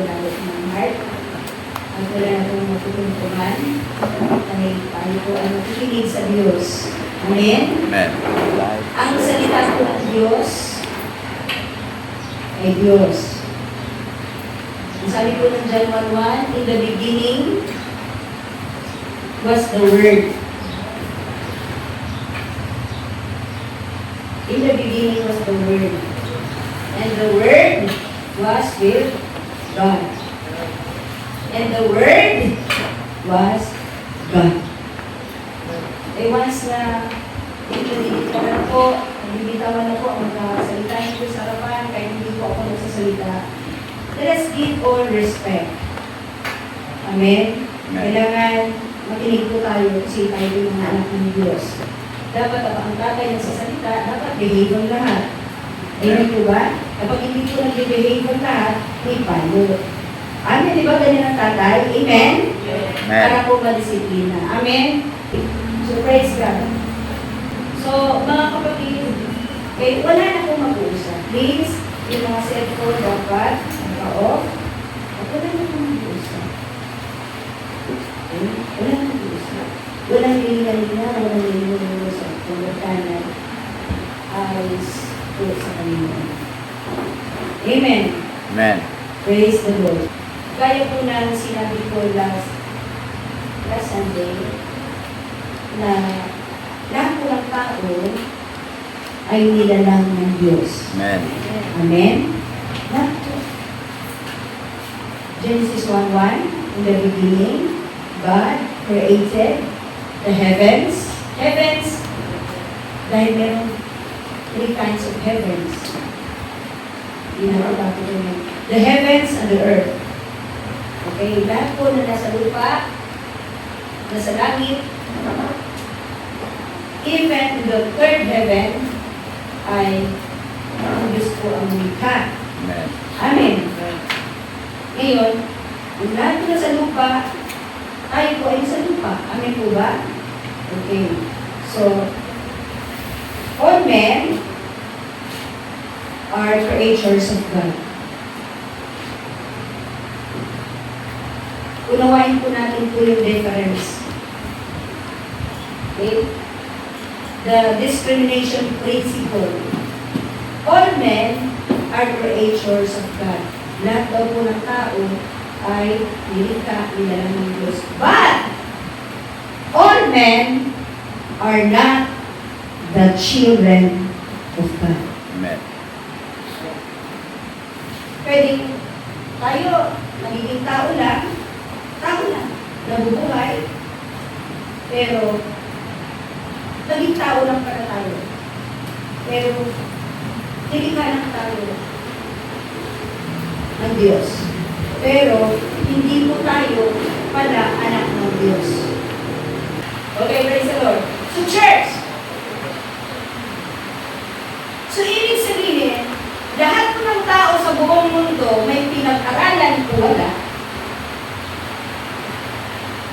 natin ng heart. Ang wala natin matutungtungan. Dahil tayo po ay makikinig sa Diyos. Amen? Amen. Ang salita po ng Diyos ay Diyos. Ang sabi po ng John 1:1, in the beginning was the Word. In the beginning was the Word. And the Word was with God. And the Word was God. Eh once na ipinilitan na po, nabibitawan na po ang magkasalita niyo sa harapan, kahit hindi po ako nagsasalita, let us give all respect. Amen? Kailangan makinig po tayo kasi tayo yung mga anak ng Diyos. Dapat ang tatay nagsasalita, dapat behave ang lahat. Amen po ba? Kapag hindi po nag-behave ang lahat, may palo. Amen, di ba ganyan ang tatay? Amen? Amen. Para po madisiplina. Amen? So, praise God. So, mga kapatid, wala na pong mag-uusap. Please, yung mga cellphone dapat, naka-off. Wala na pong mag-uusap. Wala na mag-uusap. Walang nilina-lina, walang nilina-lina sa pagkakanan. Ayos po sa kanila. Amen. Amen. Praise the Lord. Kaya po na sinabi ko last Sunday na lahat po ng tao ay nilalang ng Diyos. Amen. Amen? Lahat po. Genesis 1:1, in the beginning, God created the heavens. Heavens, dahil meron 3 kinds of heavens. The heavens and the earth. Okay, lahat po na nasa lupa, nasa langit, even the third heaven ay ang Diyos po ang lumikha. Amen. Amen. Ngayon, yung lahat po nasa lupa, tayo po ay sa lupa. Amen po ba? Okay. So, all men are creatures of God. Unawain po natin po yung difference. Okay? The discrimination principle. All men are creatures of God. Lahat daw po ng tao ay nilikha, nilalang ng Diyos. But, all men are not the children of God. Amen. Pwedeng tayo, magiging tao lang, nabubuhay, pero naging tao lang para tayo. Pero nilikha lang tayo ng Diyos. Pero hindi po tayo pala anak ng Diyos. Okay, praise the Lord. So church, so ibig sabihin, lahat po ng tao sa buong mundo may pinag-aralan po wala.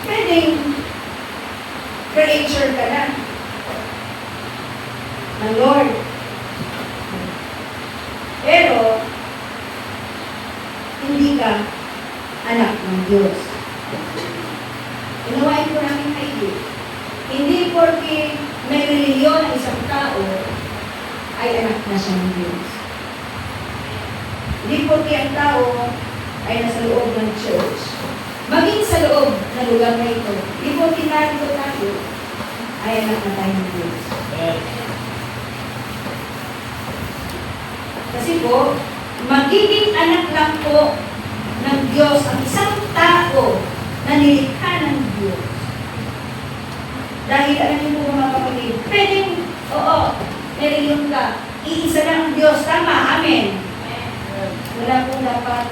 Pwedeng creature ka na ng Lord. Pero, hindi ka anak ng Diyos. Inuwain ko namin kayo. Hindi porque may reliyon ang isang tao ay anak na siya ng Diyos. Hindi porque ang tao ay nasa loob ng church. Maging sa loob na lugar na ito, hindi porque narito tayo ay anak na tayo ng Diyos. Kasi po, magiging anak lang po ng Diyos ang isang tao na nilikha ng Diyos. Dahil alam niyo po mga kapatid, pwedeng, oo, reliyon ka, iisa lang ang Diyos, tama, amen. Wala pong dapat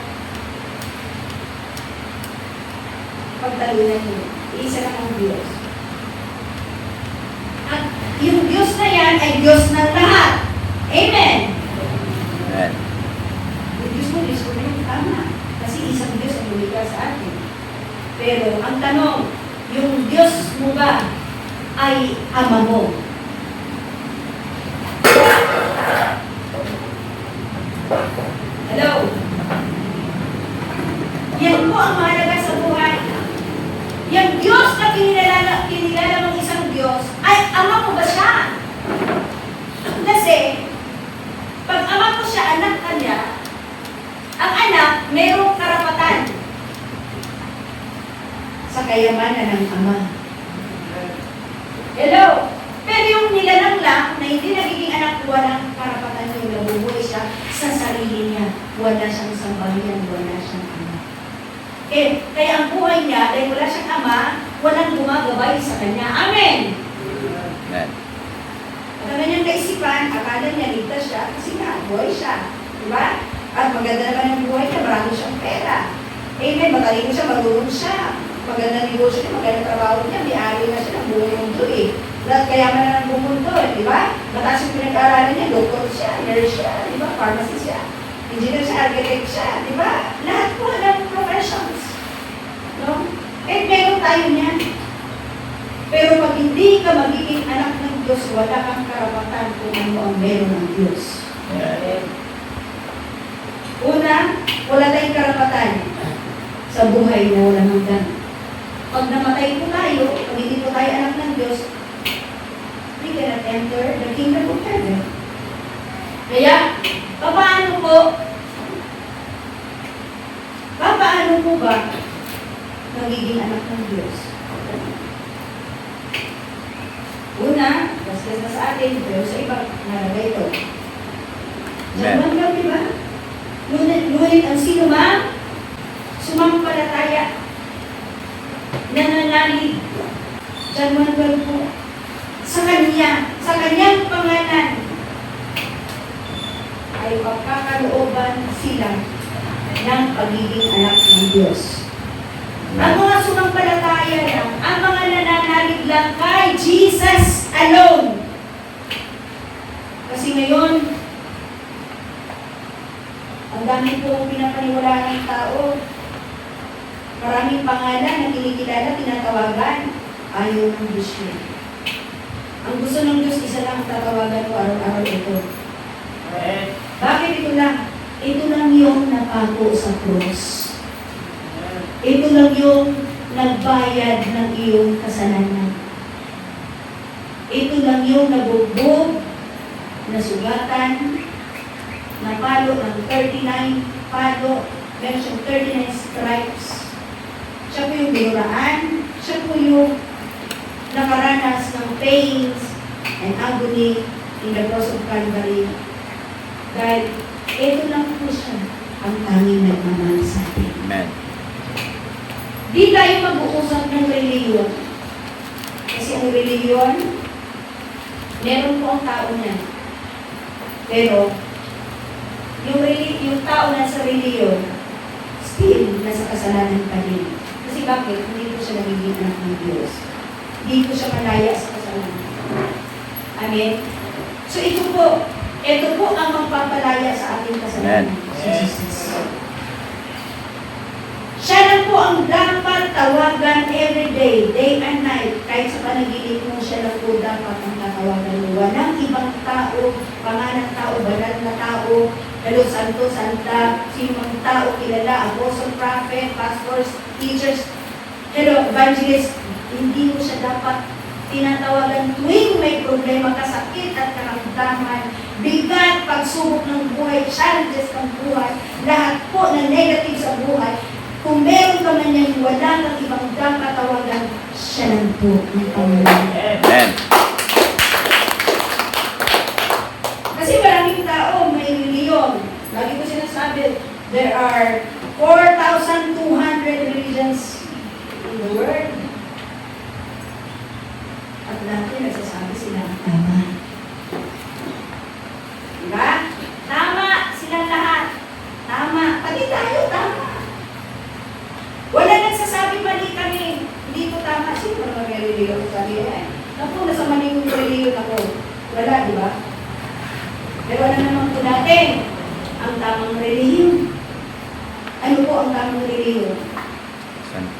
pagtalunan niyo. Iisa lang ang Diyos. At yung Diyos na yan ay Diyos ng lahat. Amen. Amen. Yung Diyos mo na yung tama. Kasi isang Diyos ang lumikha sa atin. Pero ang tanong, yung Diyos mo ba ay ama mo? Hello? ang mahalaga sa buhay. Yung Diyos na kinilala mong isang Diyos, ay ama mo ba siya? Kasi, pag ama mo siya, anak ka niya, ang anak, mayroong karapatan sa kayamanan ng ama. Hello? Pero yung nilalang lang, na hindi nagiging anak, walang karapatan yung nabubuhay siya sa sarili niya. Wala siyang sambahiyan, wala siyang ama. Kaya ang buhay niya, dahil wala siyang ama, walang gumagabay sa kanya. Amen! Amen. At ang kanyang kaisipan, akala niya ligtas siya kasi nga, buhay siya. Diba? At maganda naman yung buhay niya, marami siyang pera. Amen, matalino siya, marunong siya. Maganda negosyo niya, maganda trabaho niya, may-ari na siya ng buhay mundo eh. Lahat kaya man na ng buong mundo eh, di ba? Mataas yung pinag-aaralan niya, doktor siya, nurse siya, di ba? Pharmacist siya, engineer siya, architect siya, di ba? Lahat po ng professions. No? Eh, meron tayo niyan. Pero pag hindi ka magiging anak ng Diyos, wala kang karapatan kung ano ang meron ng Diyos. Amen. Una, wala tayong karapatan sa buhay na walang hanggan. Pag namatay po tayo, pag hindi po tayo anak ng Diyos, we cannot enter the kingdom of heaven. Kaya, paano po ba magiging anak ng Diyos? Una, bastos na sa atin, pero sa iba, nalagay ito. Diyan lang, di ba? Ngunit ang sino man, sumampalataya, nananalig, John 1:12 po, sa kanyang pangalan, ay pagkakalooban sila ng pagiging anak ng Diyos. Ang mga sumampalataya lang, ang mga nananalig lang kay Jesus alone. Kasi ngayon, ang dami po pinapaniwalaan ng tao. Maraming pangalan na kinikilala, tinatawagan, ayaw ng Diyos yun. Ang gusto ng Diyos, isa lang ang tatawagan ko araw-araw ito. Bakit ito lang? Ito lang yung napako sa cross. Ito lang yung nagbayad ng iyong kasalanan. Ito lang yung nabugbog, nasugatan, napalo ng 39 palo, meron siyang 39 stripes. Siya po yung binuraan, siya po yung nakaranas ng pains and agony in the cross of Calvary. Dahil ito lang po siya ang tanging nagmamahal sa atin. Amen. Di tayo mag-uusap ng reliyon. Kasi ang reliyon, meron po ang tao niya. Pero, yung tao na sa reliyon, still, nasa kasalanan pa rin. Kasi bakit? Hindi po siya nagiging anak ng Diyos. Hindi po siya malaya sa kasalanan. Amen? So ito po ang magpapalaya sa ating kasalanan. Si Jesus. Siya lang po ang dapat tawagan every day and night. Kahit sa panaginip mo, siya lang po dapat ang tatawagan mo. Walang ibang tao, pangalan tao, banal na tao, hello, santo, santa, sinong tao, kilala, apostle, prophet, pastors, teachers, hello, evangelist, hindi mo siya dapat tinatawagan tuwing may problema, kasakit at karamdaman, bigat, pagsubok ng buhay, challenges ng buhay, lahat po na negative sa buhay. Kung meron ka man yan, wala kang ibang dapat tawagan, siya lang po ang Panginoon. Amen. Kasi maraming tao, may reliyon. Lagi ko sinasabi, there are 4,200 religions in the world. At lahat yung nagsasabi sila, tama. Diba? Tama silang lahat. Tama. Pati tayo, tama. Wala nagsasabi mali kami. Hindi ko tama. Sino naman may reliyon? Sabi naku, nasa mali yung reliyon ako. Wala, di ba? Pero ano naman po natin? Ang tamang reliyon. Ano po ang tamang reliyon?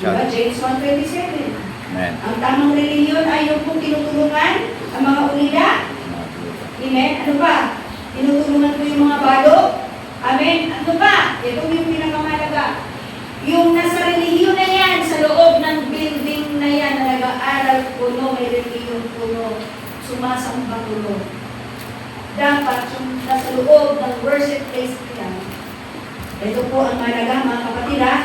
Diba? James 1:27. Amen. Ang tamang reliyon ay yung pong tinutulungan ang mga unida. Amen? Ano ba? Tinutulungan ko yung mga balo. Amen? Ano ba? Ito yung pinakamalaga. Yung nasa sumasamba ko, Lord. Dapat yung nasa loob ng worship place nila, ito po ang malaga, mga kapatid, ha?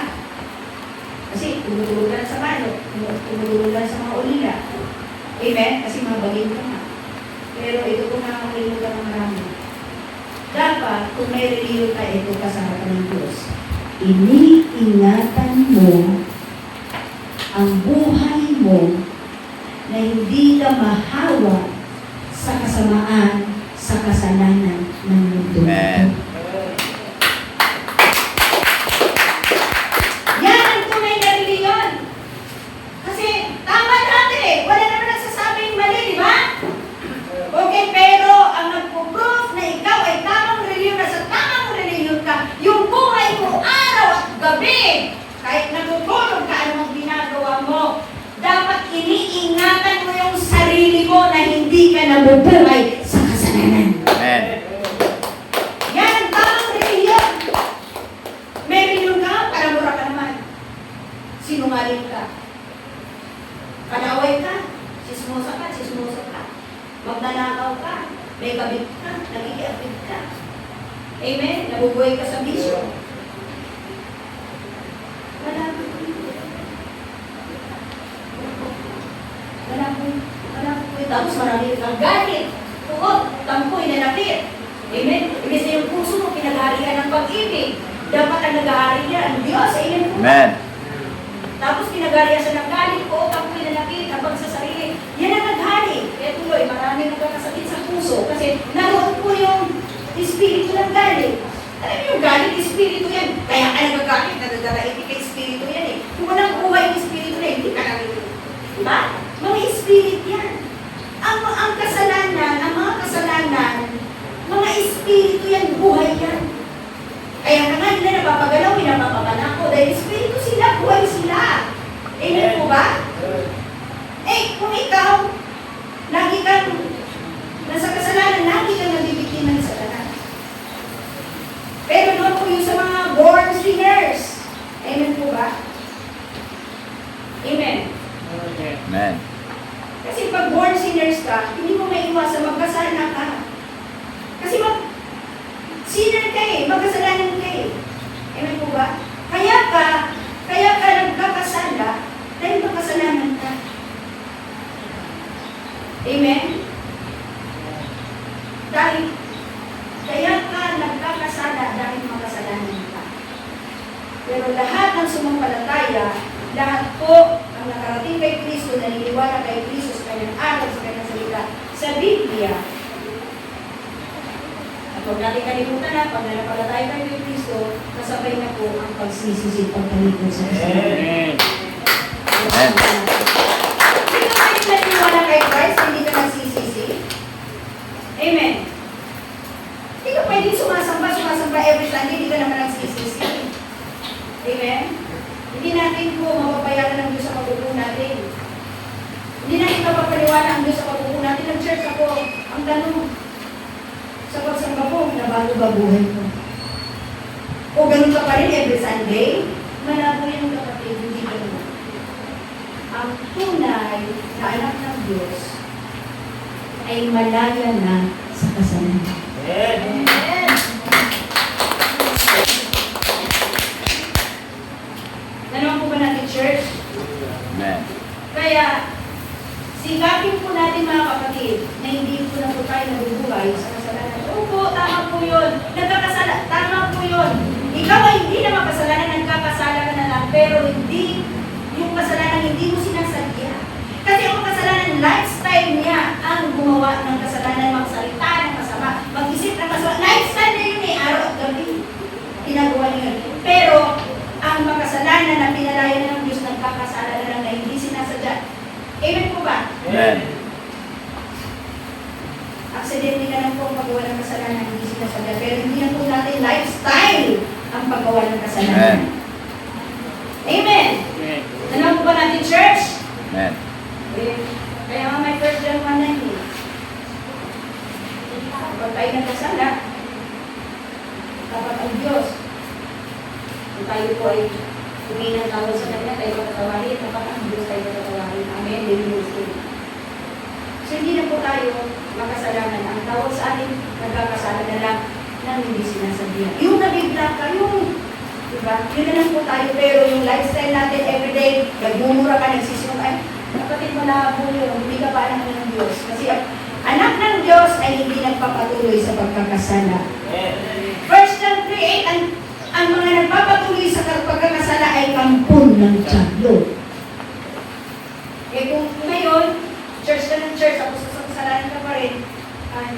Kasi tumutulungan sa mano, tumutulungan sa mga ulila. Amen? Kasi mabagin ka nga. Pero ito po nakakalimutan ng marami. Dapat, kung may reliyon ka, ito ka sa harapan ng Diyos. Iniingatan mo ang buhay mo na hindi ka mahawa sa kasamaan, sa kasalanan ng mundo. Amen. Yan ang tunay na reliyon. Kasi tama natin eh. Wala naman nagsasabing mali, di ba? Okay, pero ang nagpo-proof na ikaw ay tamang reliyon na sa tamang reliyon ka, yung buhay mo araw at gabi, kahit natutulog ka, anong ginagawa mo, dapat iniingatan mo yung sarili mo na hindi ka nabubuhay sa kasalanan. Amen. Yan ang tamang reliyon. May reliyon ka, para mura ka naman. Sinungaling ka. Kanaway ka, sismosa ka, magnanakaw ka, may kabit ka, nagigiapit ka. Amen? Nabubuhay ka sa bisyo. Wala po. Tapos marami kang galit. Tuot, tampoy, nanakit. Amen? Ibig sa yung puso mo, pinag-harian ng pag-ibig. Dapat ang nag-ahari niya, ang Diyos. Amen po. Amen. Tapos pinag-harian sa ng galit ko, tampoy, nanakit, habang sa sarili. Yan ang naghari. Kaya tuloy, marami nagkakasakit sa puso. Kasi naroon po yung espiritu ng galit. Alam niyo, yung galit, espiritu yan. Kaya ka nagagalit, nadadalaiti ka espiritu yan eh. Kung walang buhay yung espiritu na, hindi ka narinig. Diba? Mga espiritu yan. Ang kasalanan, ang mga kasalanan, mga espiritu yan, buhay yan. Kaya na nga nila napapagalawin, napapapanako, dahil espiritu sila, buhay sila. Amen po ba? Eh, kung ikaw, lagi kang nasa kasalanan, lagi kang nabibiktima ng Satanas. Pero doon po yung sa mga born sinners. Amen po ba? Amen. Amen. Kasi pag born sinners ka, hindi mo maiwasan magkasala ka. Kasi sinner ka eh, magkasalanan ka eh. Amen po ba? Kaya ka nagkakasala dahil magkasalanan ka. Amen? Kaya ka nagkakasala dahil magkasalanan ka. Pero lahat ng sumampalataya, lahat po ang nakarating kay Kristo, naniniwala kay Kristo sa kanyang aral, sa kanyang salita, sa Biblia. At huwag natin kalimutan na, pag nanampalataya tayo kay Kristo, kasabay na po ang pagsisisi, pagkalikod sa kasalanan. Amen. Hindi ka kayo naniniwala kay Christ, hindi ka nagsisisi. Amen. Hindi ka pwedeng sumasamba every Sunday, hindi ka naman nagsisisi. Amen. Hindi natin po mapapayaran ng Diyos sa pagbubuo natin. Hindi natin mapapaliwala ang Diyos sa pagbubuo natin. Nag-church ako, ang tanong, sa pagsamba po, nabago ba buhay mo? O ganun ka pa rin every Sunday? Malabo yung kapatid, hindi ganun. Ang tunay na anak ng Diyos ay malaya na sa kasalanan. Amen. Nanaman po ba natin, church? Amen. Kaya, sikapin po natin mga kapatid na hindi po na po tayo nabubuhay sa kasalanan. Opo, tama po yun. Nagkakasala, tama po yun. Ikaw ay hindi na makasalanan, nagkakasala ka na lang, pero hindi, yung kasalanan hindi mo sinasadya. Kasi ang kasalanan, lifestyle niya ang gumawa ng kasalanan, magsalita ng masama, mag-isip ng masama. Lifestyle niya yun eh, araw at gabi. Ginagawa niya yun. Pero, ang makasalanan na pinalaya na ng Diyos, nagkakasala na lang na hindi sinasadya. Amen po ba? Amen. Aksidente na lang po ang paggawa ng kasalanan, hindi sinasadya. Pero hindi na po natin lifestyle ang paggawa ng kasalanan. Amen. Alam po ba natin, church? Amen. Kaya nga may 1 John 1:9 eh. Kapag tayo nagkasala, dapat ang Diyos, kung tayo po ay humingi ng tawad sa Kanya, tayo patatawarin, dapat ang Diyos tayo patatawarin. Amen. So hindi na po tayo makasalanan. Ang tawag sa atin, nagkakasala na lang nang hindi sinasabihan. Yung nabigla ka, yung, diba? Yun na lang po tayo, pero yung lifestyle natin everyday, nagmumura ka, nagsisinong ka, kapatid mo na po yun, hindi ka pa anak ng Diyos. Kasi ang anak ng Diyos ay hindi nagpapatuloy sa pagkakasala. First John 3:8, ang mga nagpapatuloy sa pagkakasala ay kampon ng Diablo. Eh kung ngayon, church ka ng church, tapos sa kasalanan ka pa rin, ay,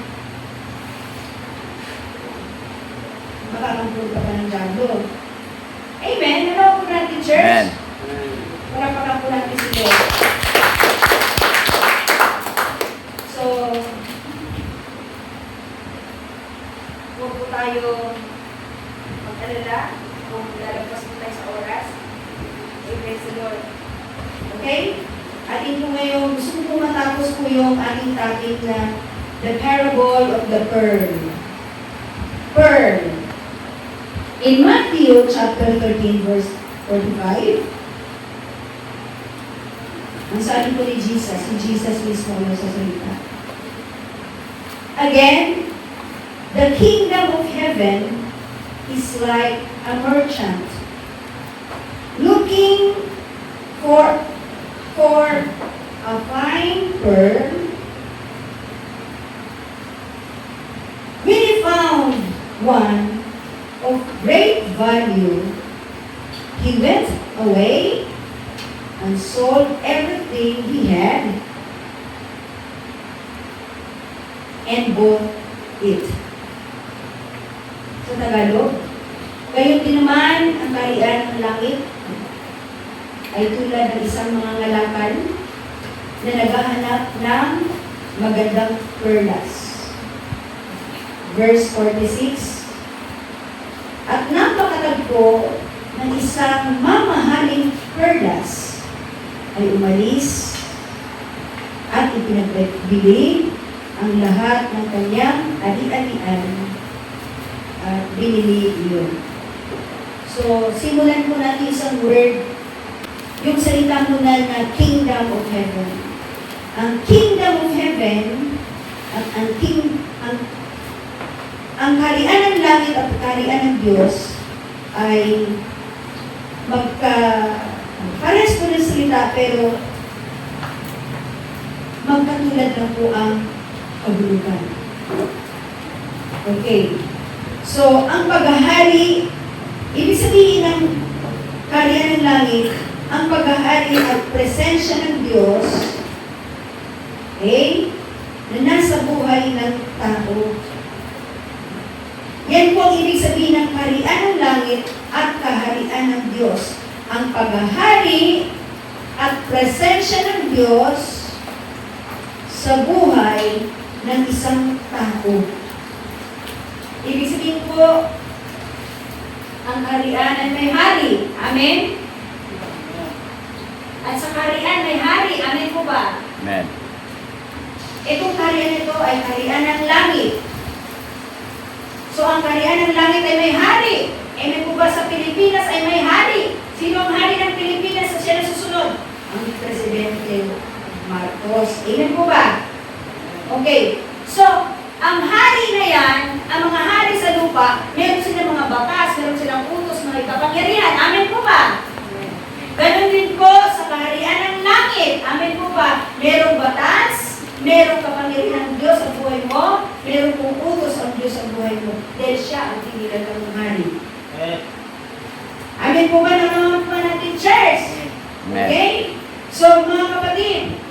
makakampon ka pa ng Diablo. Amen? Ano po natin, church? Amen. Parapakan po natin si Lord. So, huwag po tayo mag-alala kung lalagpas po tayo sa oras. Praise the Lord. Okay? Atin po ngayon, gusto ko matapos po yung ating topic na the parable of the pearl. Pearl. In Matthew chapter 13 verse 45, ang sabi po ni Jesus, si Jesus mismo ang nagsasalita. Again, the kingdom of heaven is like a merchant looking for a fine pearl. When he found one of great value, he went away and sold everything he had and bought it. Sa Tagalog, gayon din naman ang kaharian ng langit ay tulad ng isang mga ngalakal na naghahanap ng magandang perlas. Verse 46, at napakatagpo ng isang mamahaling perlas ay umalis at ipinagbili ang lahat ng kanyang ali-alian at binili iyon. So, simulan po natin isang word, yung salita muna na kingdom of heaven. Ang kingdom of heaven at ang kaharian ng langit at kaharian ng Diyos ay pares po ng salita, pero magkatulad lang po ang kabulukan. Okay. So, ang paghahari, ibig sabihin ng kaharian ng langit, ang paghahari at presensya ng Diyos, okay, na nasa buhay ng tao. Yan po ang ibig sabihin ng kaharian ng langit at kaharian ng Diyos. Ang paghahari at presensya ng Diyos sa buhay ng isang tao. Ibig sabihin po, ang kaharian ay may hari. Amen? At sa kaharian may hari. Amen po ba? Amen. Itong kaharian ito ay kaharian ng langit. So, ang kaharian ng langit ay may hari. Amen po ba sa Pilipinas ay may hari? Sino ang hari ng Pilipinas sa siya na susunod? Ang Presidente Marcos. Amen po ba? Okay. So, ang hari na yan, ang mga hari sa lupa, meron silang mga batas, meron silang utos, mga ikapangyarihan. Amen po ba? Ganon din po sa kaharian ng langit. Amen po ba? Merong batas, merong kapangyarihan ng Diyos sa buhay mo, merong pong utos ang Diyos sa buhay mo. Dahil siya ang tinilan ng hari. Amen po ba na mga natin, church? Okay? So, mga kapatid,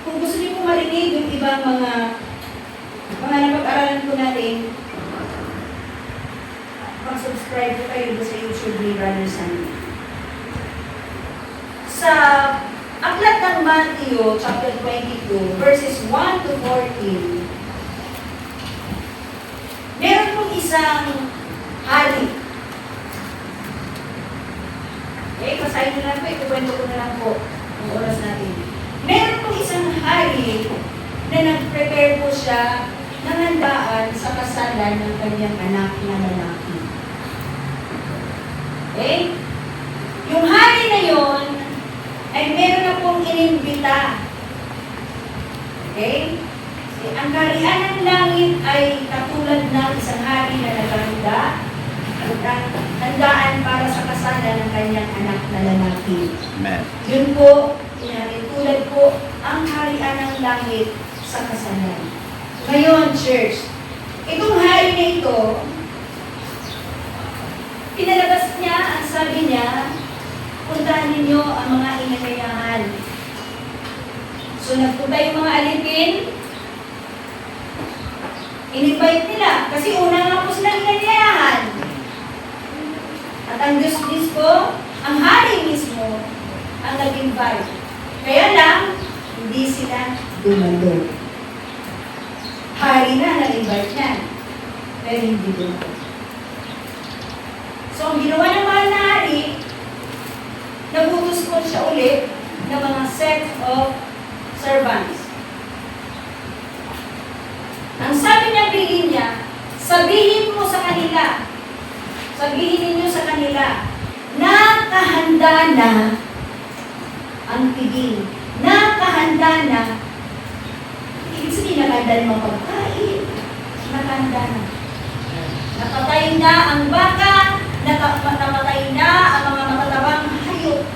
kung gusto niyo po marinig yung ibang mga napag-aralan po natin, mag-subscribe po kayo sa YouTube ni Brother Sandy. Sa Aklat ng Matthew, chapter 22, verses 1 to 14, meron pong isang hari. Okay, pasahin nyo lang po, ikukwento ko na lang po ang oras natin. Meron pong isang hari na nag-prepare po siya ng handaan sa kasalan ng kanyang anak na lalaki. Okay? Yung hari na yon ay meron na pong inimbita Okay? Ang kaharian ng langit ay katulad ng isang hari na naghahanda, handaan para sa kasalan ng kanyang anak na lalaki. Amen. Yun po, tulad po ang kaharian ng langit sa kasalan. Ngayon, church, itong hari na ito, pinalabas niya, ang sabi niya, puntahan ninyo ang mga inanyayahan. So, nagpunta yung mga alipin, in-invite nila, kasi una nga po silang inanyayahan. At ang Diyos po, ang hari mismo, ang nag-invite. Kaya lang, hindi sila dumalo. Hari na nag-invite niya, pero hindi dumalo. So, ang ginawa ng mahal na hari, nagutos ko siya ulit ng mga set of servants. Ang sabi niya, bilhin niya, sabihin mo sa kanila, sabihin ninyo sa kanila, nakahanda na ang piging, nakahanda na, ibig sabihin, nakahanda na mga pagkain, nakahanda na. Nakatay na ang baka, nakapatay na ang mga matatabang hayop.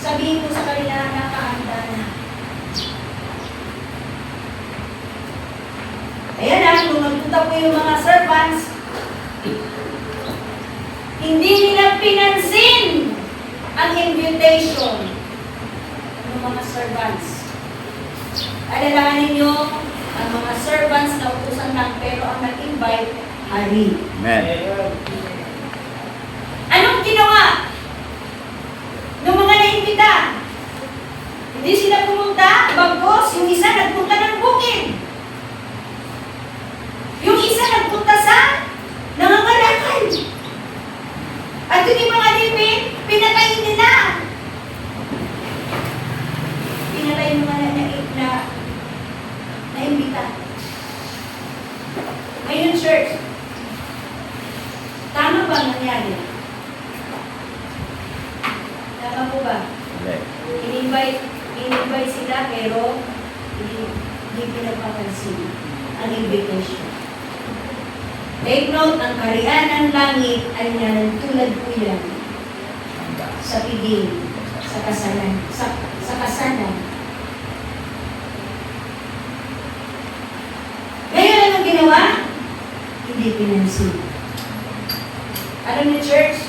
Sabihin ko sa kanila, nakahanda na. Ayan na, nung nagpunta po yung mga servants, hindi nila pinansin ang invitation ng mga servants. Alalahanin ninyo, ang mga servants na utusan lang, pero ang nag-invite, hari. Amen. Anong ginawa ng mga naimbita? Hindi sila pumunta, bagos, yung isa nagpunta ng bukid. Yung isa nagpunta sa nangangalakal. At yung mga alipin, pinatay nila. Pinatay yung mga naimbita. Ngayon, church, tama ba ang nangyari? Tama po ba? Amen. In-invite sila pero hindi pinapapansin ang invitation. Take note, ang kaharian ng langit ay nanantulad po yan sa piging, sa kasalan, sa kasalan. Ngayon, anong ginawa? Hindi pinansin. Alam niyo, church,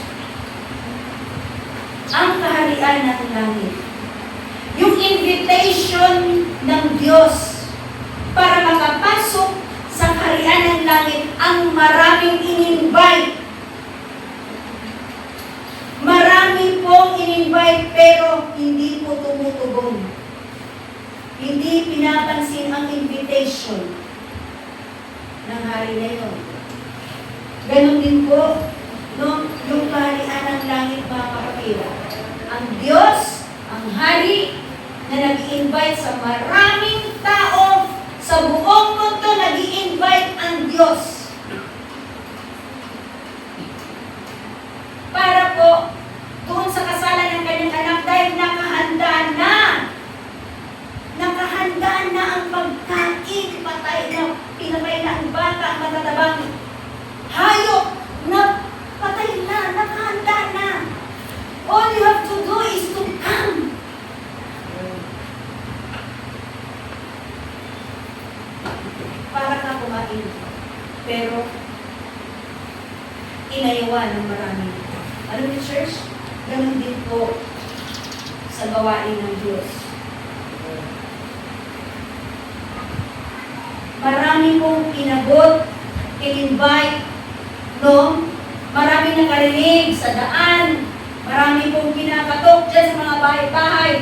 ang kaharian ng langit, yung invitation ng Diyos para makapasok sa kaharian ng langit, ang maraming in-invite. Marami pong in-invite pero hindi po tumutugon. Hindi pinapansin ang invitation ng hari na yun. Ganon din po, no, yung kaharian ng langit, mga kapatid. Ang Diyos, ang hari, na nag-i-invite sa maraming tao sa buong mundo, nag-i-invite ang Diyos. Para po, doon sa kasalan ng kanyang anak, dahil nakahanda na ang pagkain, pinatay na ang bata, ang matatabang hayop, patay na, nakahanda na. All you have to do is to come. Para ka kumain. Pero, inayawa ng marami. Ano ni church? Ganun din po sa gawain ng Diyos. Marami pong pinabot, in-invite, no? Marami nakarinig sa daan. Marami pong pinakatok dyan sa mga bahay-bahay.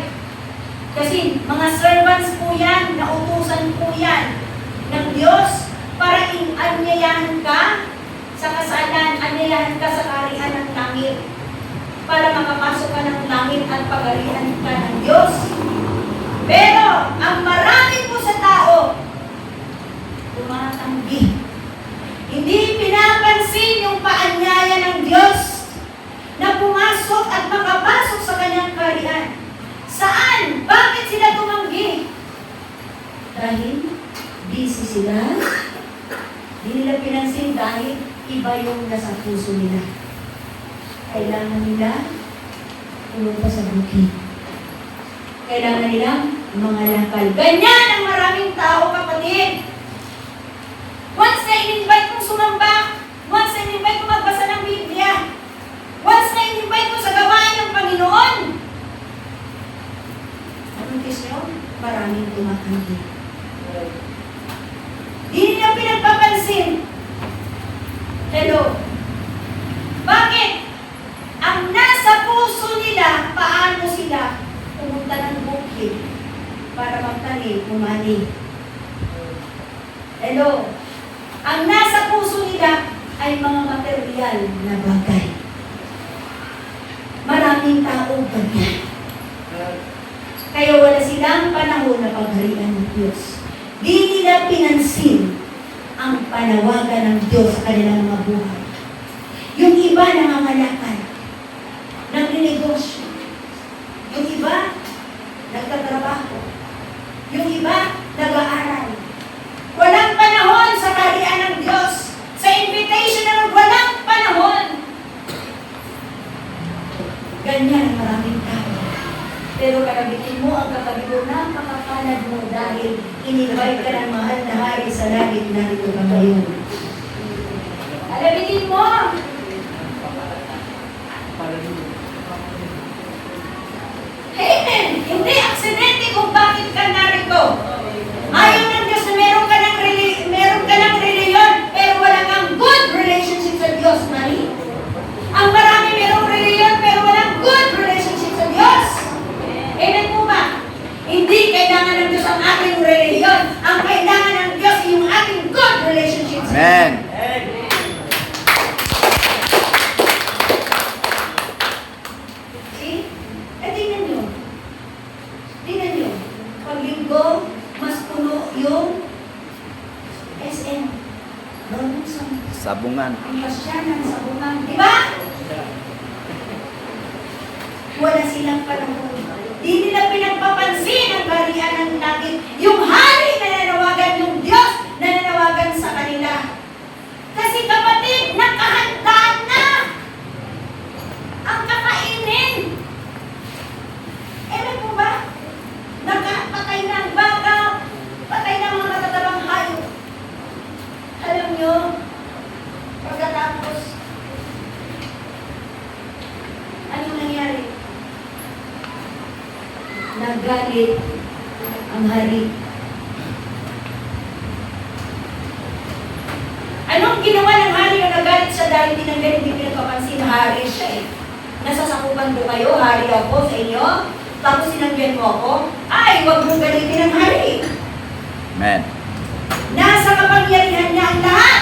Kasi mga servants po yan, nautusan po yan ng Diyos para anyayahan ka sa kasalan, anyayahan ka sa kaharian ng langit. Para makapasok ka ng langit at pagarihan ka ng Diyos. Pero, ang marami po sa tao, tumatanggi. Hindi pinapansin yung paanyaya ng Diyos na pumasok at makapasok sa kanyang kaharian. Saan? Bakit sila tumanggi? Dahil iba yung nasa puso nila. Kailangan nila pumunta sa bukid. Kailangan nila mga lakal. Ganyan ang maraming tao, kapatid. Once na in-invite mong sumamba, once na in-invite mo magbasa ng Biblia, once na in-invite mo sa gawain ng Panginoon, notice nyo, maraming tumakandi. Di nila pinagpapansin. Hello? Bakit? Ang nasa puso nila, paano sila pumunta ng bukid para magtanim, umani. Hello? Ang nasa puso nila ay mga material na bagay. Maraming tao ganyan. Kaya wala silang panahon na pagharian ng Diyos. Di nila pinansin ang panawagan ng Diyos sa kanilang mga buhay. Yung iba nangangalakal, nagninegosyo. Yung iba, nagtatrabaho. Yung iba, nag-aaral. Walang panahon sa kaharian ng Diyos. Sa invitation na walang panahon. Ganyan ang maraming tao. Pero karabitin mo ang katabi mo, napakapalad mo dahil in-invite ka ng mahal na hari sa langit, narito ka ngayon. Karabitin mo! Amen! Hindi aksidente kung bakit ka narito. Ayaw ng Diyos na meron ka ng reliyon, pero wala kang good relationship sa Diyos, mali. Ang marami merong reliyon, pero walang good relationship sa Diyos. Amen po ba? Hindi kailangan ng Diyos ang ating reliyon. Ang kailangan ng Diyos ay yung ating good relationship sa Diyos. Amen. See? Tingnan nyo. Tingnan nyo. Pag linggo, mas puno yung SM. Robinson. Sabungan. Ang pasyanan sa bungang. Di ba? Wala silang panahon. Di nila pinagpapansin ang kaharian ng langit. Yung hari na nanawagan, yung Diyos na nanawagan sa kanila. Kasi kapatid, nakahandaan na ang kakainin. Ewan po ba? Nakapatay na ang baka, patay na ang mga matatabang hayop. Alam nyo, pagkatapos, anong nangyari? Nagalit ang hari. Anong ginawa ng hari na nagalit siya dahil tinanggal, hindi pinagpapansin, hari siya eh. Nasasakupan ko kayo, hari ako sa inyo, tapos sinanggan mo ako, ay, huwag mong galitin ang hari. Amen. Nasa kapangyarihan niya ang lahat.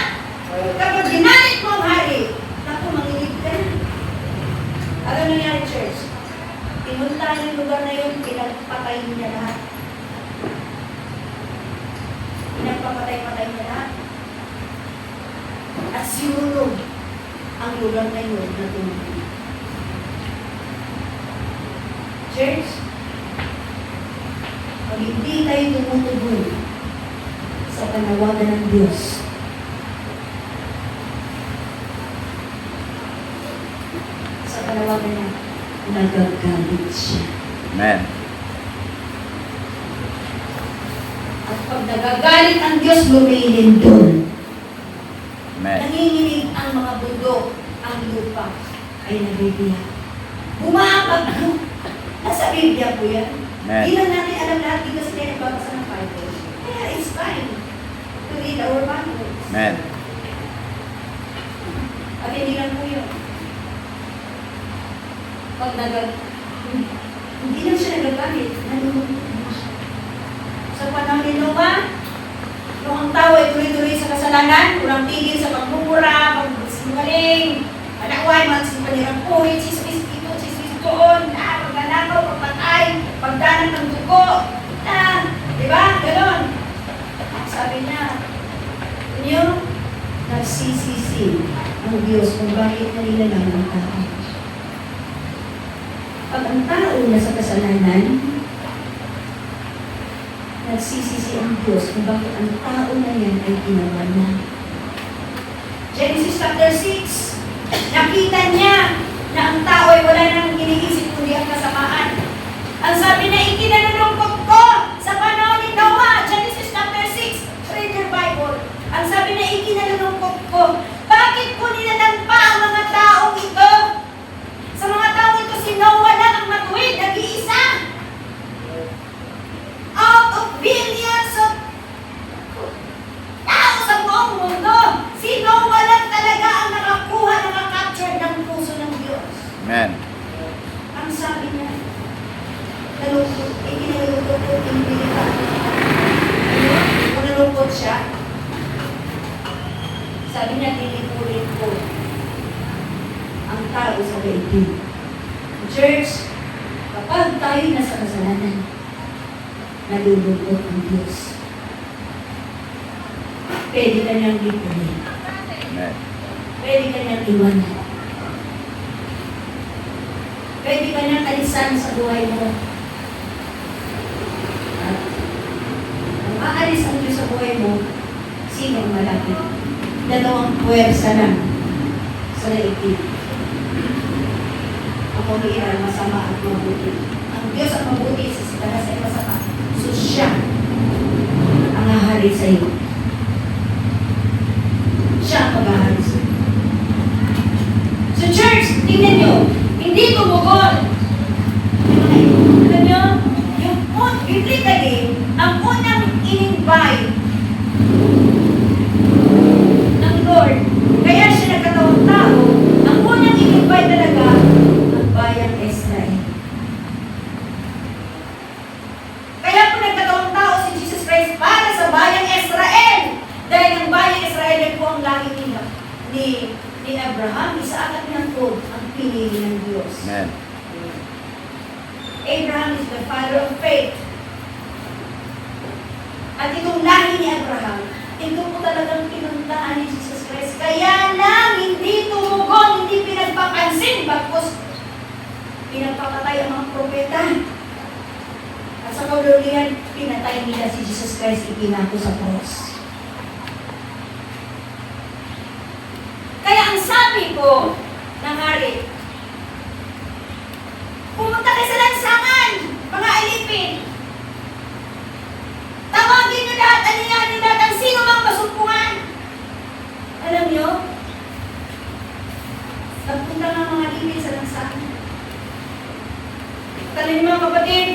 Kapag ginalit mo ang hari, naku, manginig ka na. Ano nangyari, church? Pinuntahan yung lugar na yun, pinagpatay niya lahat. Pinagpapatay-patay niya lahat. At sinulog ang lugar na yun na tumulong. Church, pag hindi tayo tumutugon sa panawagan ng Diyos, sa panawagan niya, nagagalit siya. Amen. At pag nagagalit ang Diyos, lumilin doon. Amen. Nanginginig ang mga bundok, ang lupa ay nabibiyak. Bumabagyo. Nasa Biblia po yan. Amen. Hindi lang natin alam lahat, di kasi tayo nagbabasa ng Bible. Kaya it's fine to read our Bible. Amen. At hindi lang po yun. Pag hindi lang siya nagagalit, nanunod na siya. Sa panahon ni Noah, nung ang tao ay tuloy-tuloy sa kasalanan, walang tigil sa pagmumura, pagsinungaling, panakway, magsipanirang puhit, sismis dito, sismis doon, pagnanakaw, pagpatay, pagdanan ng dugo, di ba? Ganon. Sabi niya, inyo, nagsisisi ang Diyos kung bakit nalilalang ang tao. Pag ang tao na sa kasalanan, nagsisisi ang Diyos kung bakit ang tao na yan ay ginawa na. Genesis chapter 6. Nakita niya na ang tao ay wala nang iniisip kundi ang kasamaan. Ang sabi na ikinalulungkot ko sa panahon ni Noah, Genesis chapter 6, read your Bible. Ang sabi na ikinalulungkot ko, bakit ko nilalampa ang mga taong ito? Sa mga taong ito, si Noah lang ang matuwid, nag-iisa. Out of billions of tao sa buong mundo, si Noah lang talaga ang nakakuha, nakakapture ng puso ng Diyos. Amen. Ang sabi niya, ikinalulungkot ko, hindi ka. Kung nalungkot siya, sabi niya, tinipulit ko ang tao sa daigdig. Church, kapag tayo nasa kasalanan, nalulungkot ang Diyos. Pwede ka niyang lipunin. Amen. Pwede ka niyang iwanan. Pwede ka niyang alisan sa buhay mo. At kung aalis ang Diyos sa buhay mo, sino ang malapit? Dalawang puwersa lang sa daigdig. Ang pag-iiral, masama at mabuti. Ang Diyos ang mabuti, sisitara sa masama. So siya ang hahari sa iyo. Siya ang maghahari sa iyo. So church, tingnan nyo, hindi tumugon. Alam nyo, biblically, ang unang in-invite ng Lord, kaya siya nagkatawang tao, ang unang in-invite talaga, ang bayang Israel. Kaya po nagkatawang tao si Jesus Christ para sa bayang Israel. Dahil ang bayang Israel ay po ang lahi ni Abraham, Isaac at Jacob, ang pinili ng Diyos. Amen. Abraham is the father of faith. At itong lahi ni Abraham, ito po talagang pinuntahan ni Jesus Christ. Kaya lang, hindi tumugon, hindi pinagpapansin, bagkus pinagpapatay ang mga propeta. At sa kaululihan, pinatay nila si Jesus Christ, ipinako sa cross. Kaya ang sabi ko ng hari, pumunta kayo sa lansangan, mga alipin. Tawagin nyo lahat, aliyanin lahat, ang sino mang masumpungan. Alam nyo, nagpunta ng mga alipin sa lansangan. Talin mga kapatid,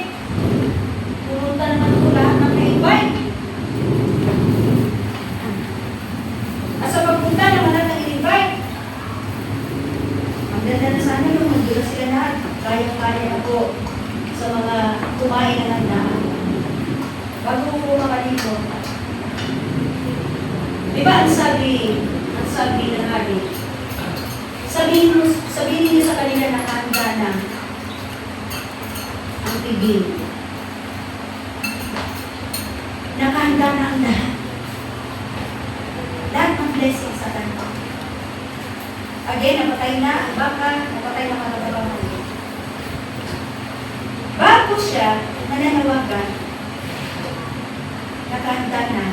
pumunta naman po lahat ng na-invite. At sa pagpunta naman lahat ng in-invite, ang ganda na sana nung nandula sila lahat. Kaya-kaya na po sa mga kumain na nandaan. Bago po makalito, di ba ang sabi ng hari, sabihin niyo sa kanila na handa na ang pigil. Nakahanda na ang lahat. Lahat ng blessing sa kanila. Again, napatay na ang baka, napatay na katatabang ng Diyos. Bago siya nananawagan, nakahanda na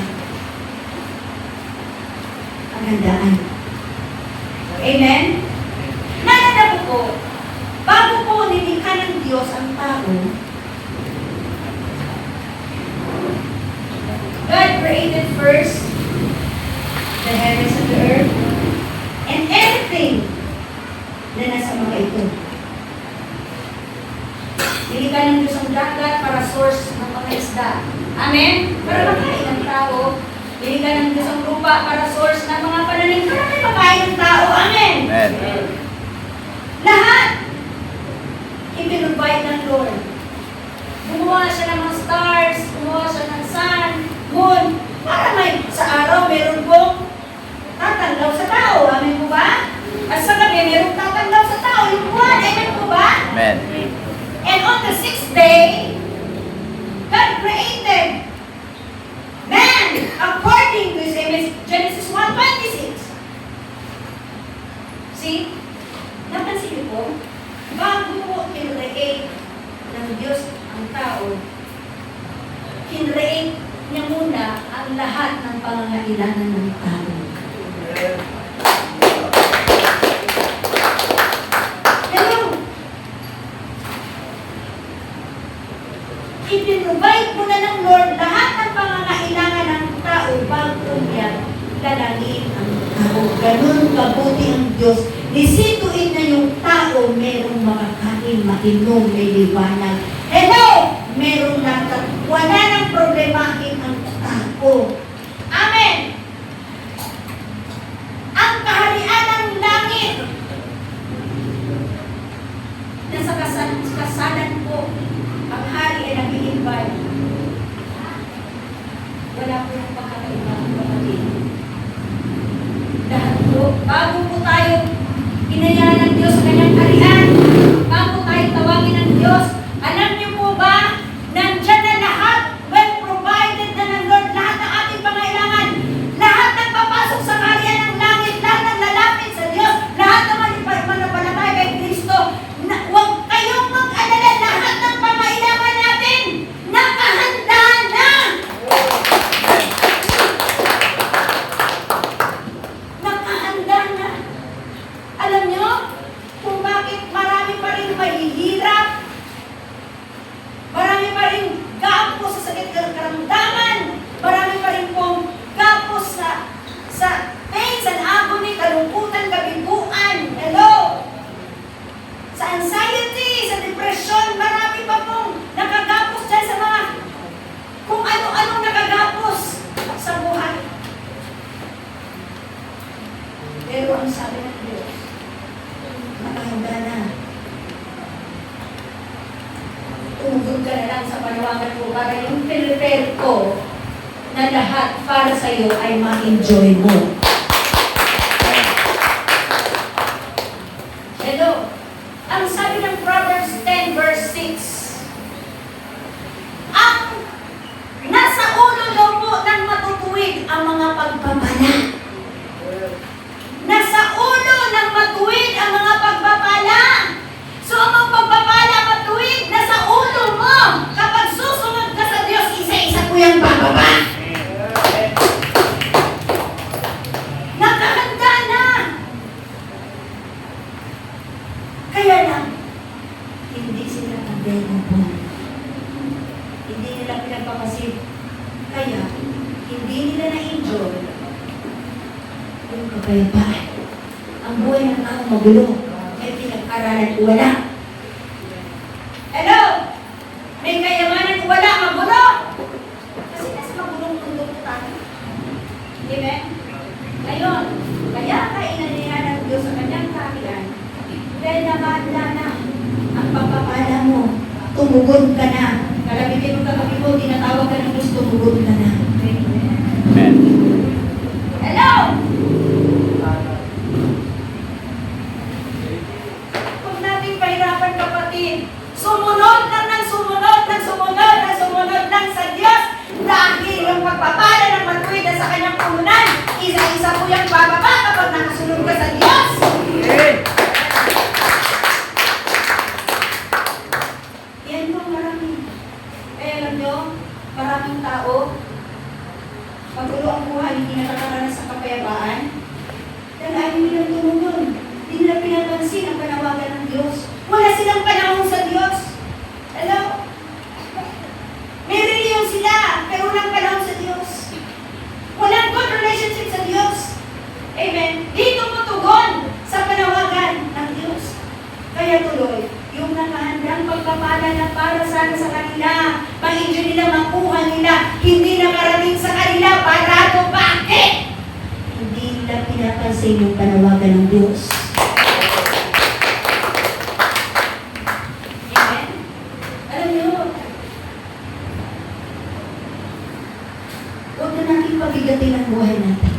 ang handaan. Amen? Nananawa po, bago po nilikha ng Diyos ang tao, God created first the heavens and the earth and everything na nasa mga ito. Nilikha ng Diyos ang dagat para source ng mga isda. Amen? Para makain ng tao. Nilikha ng Diyos ang lupa para source ng mga pananim. Para may makain ng tao. Amen? Amen. Lahat ipinubay ng Lord. Gumawa siya ng mga stars, gumawa siya ng sun, moon, para may sa araw meron pong tatanglaw sa tao. Amen po ba? At sa gabi meron tatanglaw sa tao. Yung buwan, amen po ba? Amen. And on the sixth day, God created man according to His image. Genesis 1:26. See? Napansin niyo po? Bago po kinreate ng Diyos ang tao, kinreate niya muna ang lahat ng pangangailangan ng tao. Bisituin na yung tao, merong makakain, makinom, may liwanag. Hello! Merong lahat. Wala nang problemahin ang tao. Amen! Ang kaharian ng langit nasa kasalan po, ang hari ay nag-i-invite. Wala po yung pagkakaiba ng kapatid. Lahat po, bago po tayo inayaan ng Diyos sa kanyang harian, bago tayo tawagin ng Diyos, alam niyo po ba, nandyan na lahat, well provided na ng Lord, lahat ng ating pangailangan, lahat ng papasok sa harian ng langit, lahat ng lalapit sa Diyos, lahat ng manampalataya kay Kristo, huwag kayong mag-alala, lahat ng pangailangan natin, nakahanda na! Nakahanda na! Alam nyo, kung bakit marami pa rin mahihirap, marami pa rin gapos sa sakit ng karamdaman, marami pa rin pong gapos sa pain, sa agony, kalungkutan, kabiguan, hello! Sa anxiety, sa depression, marami pa pong nakagapos dyan sa mga kung ano-anong nakagapos sa buhay. Pero ang sabi ng Diyos, nakahanda na. Tumugod ka na lang sa panawagan ko para yung prepare ko na lahat para sa iyo ay ma-enjoy mo. Hello? Ang sabi ng Proverbs 10 verse 6, ang nasa ulo daw po ng matutuwid ang mga pagpapala. Nasa ulo ng matuwid ang mga pagpapala. So ang pagpapala matuwid, nasa ulo mo. Kapag susunod ka sa Diyos, isa-isa po yung bababa. Nakahanda na. Kaya lang, hindi sila available. Hindi nila pinagpapasid. Kaya, hindi nila na-enjoy yung kapayapaan. Ang buhay ng tao magulo. May pinag-aralan o wala. Hello? May kayamanan o wala, magulo. Kasi nasa magulong mundo po tayo. Amen? Ngayon, kaya kainanihan ng Diyos sa kanyang kaharian, dahil nakahanda na ang pagpapala mo, tumugod ka na. Kalabitin mo kagabi mo, tinatawag ka ng Diyos, tumugod ka na. Amen. Hello? Huwag nating pahirapan kapatid. Sumunod lang ng sumunod, ng sumunod, ng sumunod lang sa Diyos. Dahil yung pagpapala ng matuwid na sa kanyang puhunan, isa-isa po yung bababa kapag nakasunod ka sa Diyos. Yan po marami. Kaya alam nyo, maraming tao, magulo ang buhay, hindi nakakaranas sa kapayapaan. Dahil ayaw nilang tumugon. Hindi nila pinapansin ang panawagan ng Diyos. Wala silang panahon sa Diyos. Hello? May reliyon sila, pero walang panahon sa Diyos. Walang good relationship sa Diyos. Amen? Dito mo tugon sa panawagan ng Diyos. Kaya tuloy, yung nakahandang pagpapala na para sana sa kanila, ma-enjoy nila, makuha nila, hindi nakarating sa kanila, parado, bakit? Hindi nila pinapansin yung panawagan ng Diyos. Amen? Alam niyo, huwag na natin pabigatin ang buhay natin.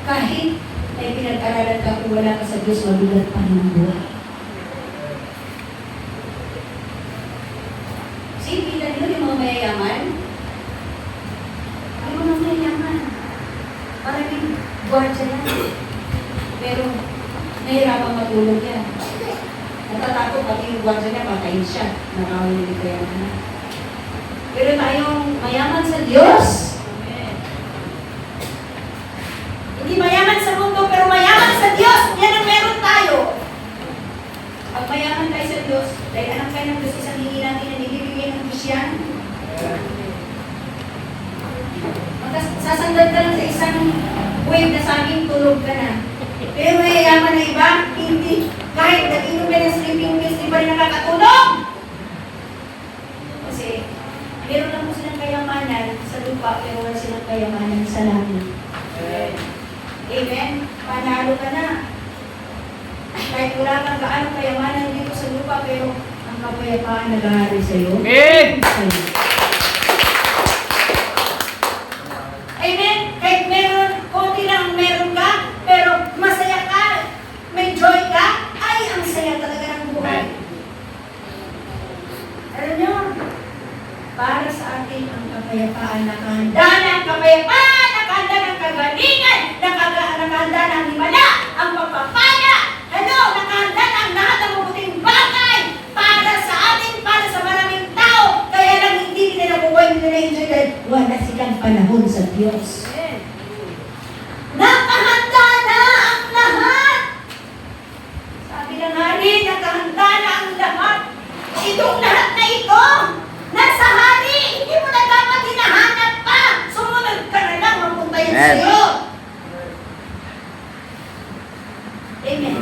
Kahit may pinag-aralan ka kung wala ka sa Diyos, mabigat pa rin ang buhay. Pilan nyo yung mga mayayaman? Ang mga mayayaman, maraming gwardiya yan. Pero, nahirapang matulog yan. Natatakot pati yung gwardiya niya, patayin siya. Nakawin yung kayaman. Pero tayong mayaman sa Diyos, hindi mayaman sa mundo, pero mayaman sa Diyos. Yan ang meron tayo. Pag mayaman tayo sa Diyos, dahil anak kayo ng Diyos, isang hingin natin na nilibigay ng Diyos yan. Sasandal ka lang sa isang wave na sabing tulog ka na. Pero mayayaman kasama na iba, hindi, kahit nag-inom ka ng sleeping pills, di ba rin nakakatulog? Kasi, meron lang po silang kayamanan sa lupa, pero wala silang kayamanan sa langit. Amen? Panalo ka na. Kahit wala kang gaano kayamanan dito sa lupa, pero ang kapayapaan nag-ahari sa'yo. Amen! Sa'yo. Amen? Kahit konti lang meron ka, pero masaya ka, may joy ka, ay, ang saya talaga ng buhay. Alam nyo, para sa atin ang kapayapaan, nakahanda ng kapayapaan, nakahanda ng kagalingan, nakahanda ng himala, ang pagpapala, nakahanda ng lahat ng mabuting bagay para sa atin, para sa maraming tao, kaya lang hindi nila buhay nila na-enjoy dahil wala silang panahon sa Diyos. Nakahanda na ang lahat! Sabi ng hari, nakahanda na ang lahat. Itong lahat na ito, nasa hari, hindi mo na dapat hinahanap pa. Sumunod ka na lang, mapunta yan Amen. sa'yo. Amen.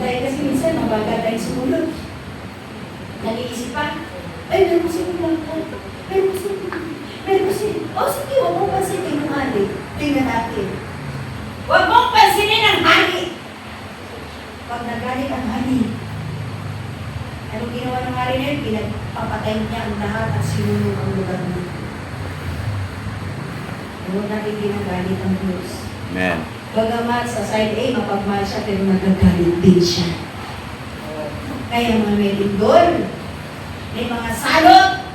Dahil kasi minsan, mabaga tayo sumunod. Nag-iisip pa, ay, meron kasi meron kasi, sige, huwag mong pansinin ang hari. Tingnan natin. Huwag mong pansinin ang hari. Pag nagalit ang hari, anong ginawa ng hari na yun? Pinagpapatay niya ang lahat at sinunod ang lugar niya. Huwag natin ginagalit ang Diyos. Amen. Bagamat sa side A, mapagmahal siya, pero nagagalit din siya. Kaya mga may lindol, may mga salot,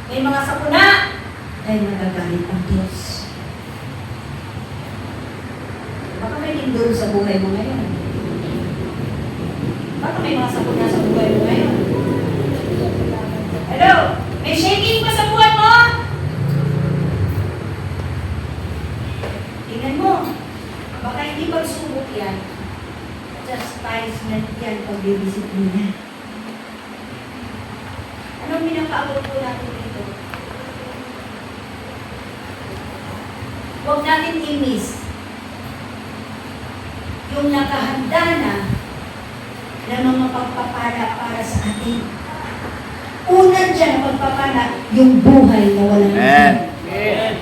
may mga sakuna, ay nagagalit ang Diyos. Baka may lindol sa buhay mo ngayon. Baka may mga sakuna sa buhay mo ngayon. Hello? May shaking pa sa buhay mo? Tingnan mo. Baka hindi pagsubok yan. Chastisement yan pag didisiplina. Anong pinakaabot po natin dito? Huwag natin i-miss yung nakahanda na mga pagpapala para sa atin. Una dyan ang pagpapala, yung buhay na walang Amen. hanggan. Amen!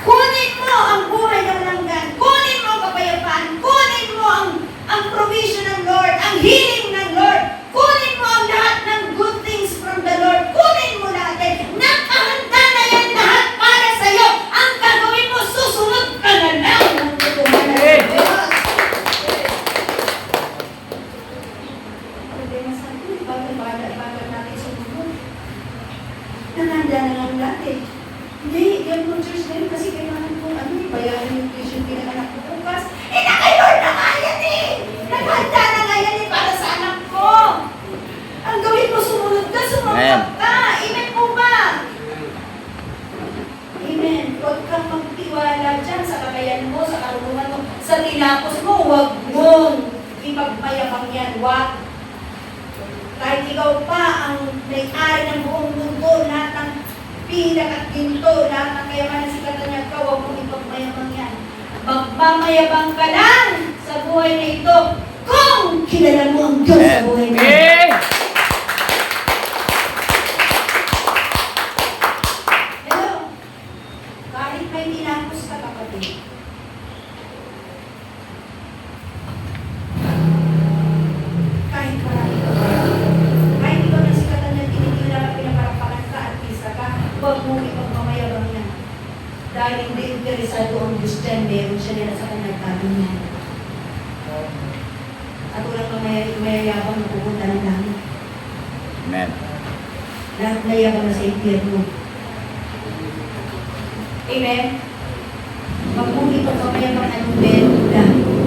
Kunin mo ang buhay na walang hanggan. Kunin mo ang kapayapaan. Kunin mo ang provision ng Lord, ang healing ng Lord. Kunin mo ang lahat ng good things from the Lord. Kunin mo lahat. Nakahanda na yan lahat para sa iyo. Ang gagawin mo, susunod ka na lang ng tutuhanan ng Diyos. Problema sa atin, bagal natin sumunod. Nakahanda na lang natin. Hindi, yan mo church na yun kasi kailangan kong bayaran yung tuition pinanganak ko bukas. Naka-Lord na nga yan eh! Naghanda na nga yan para sa anak ko! Ang gawin mo, sumunod ka, sumunod ka! Amen po ba? Amen. Huwag kang magtiwala dyan sa kakayan mo, sa karunungan mo, sa tinapos mo, huwag mong ipagmayabang yan, huwag. Kahit ikaw pa ang may-ari ng buong mundo, lahat ng pilak at ginto, lahat ng kayamanan si Katanyag ka, huwag mong ipagmayabang yan. Magmamayabang ka lang sa buhay na ito kung kilala mo ang Diyos sa buhay na ito. Amen! Hello? Kahit may tinapos ka, kapatid. Kahit marami ka ba? Kahit ikaw na si Katanyag, tinitila ka, pinaparapakan ka, at isa ka, huwag mong ipagmamayabang yan. Dahil hindi interesado ang Diyos dyan, meron siya nila sa kanyang gagawin niya. At walang mayayabang na pupunta ng langit. Amen. Lahat mayabang na sa impyerno. Amen? Pag mong ipagmamayabang anong meron ka,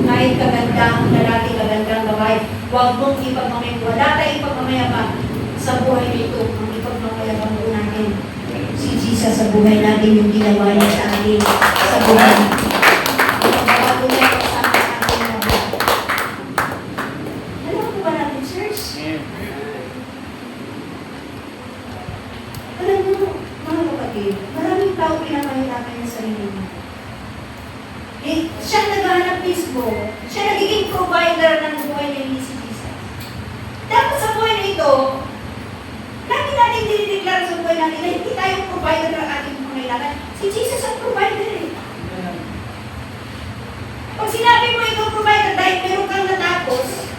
kahit kagandang lalaki, kagandang babae, huwag mong ipagmamayabang. Wala tayong ipagmamayabang sa buhay nito. Ang ipagmamayabang po natin si Jesus sa buhay natin, yung ginawa niya sa atin sa buhay. Ipagbabago niya sa atin sa ating mga buhay. Alam mo ba natin, church? Alam mo, mga kapatid, yung tao pinapahirapan yung sarili niya. Eh, siya naghahanap mismo, siya nagiging provider ng buhay niya, hindi si Jesus. Dapat sa buhay na ito, lagi natin dinideklara sa buhay natin na hindi tayo provider ng ating pangailangan. Si Jesus ang provider eh. Pag sinabi mo ikaw provider dahil meron kang natapos,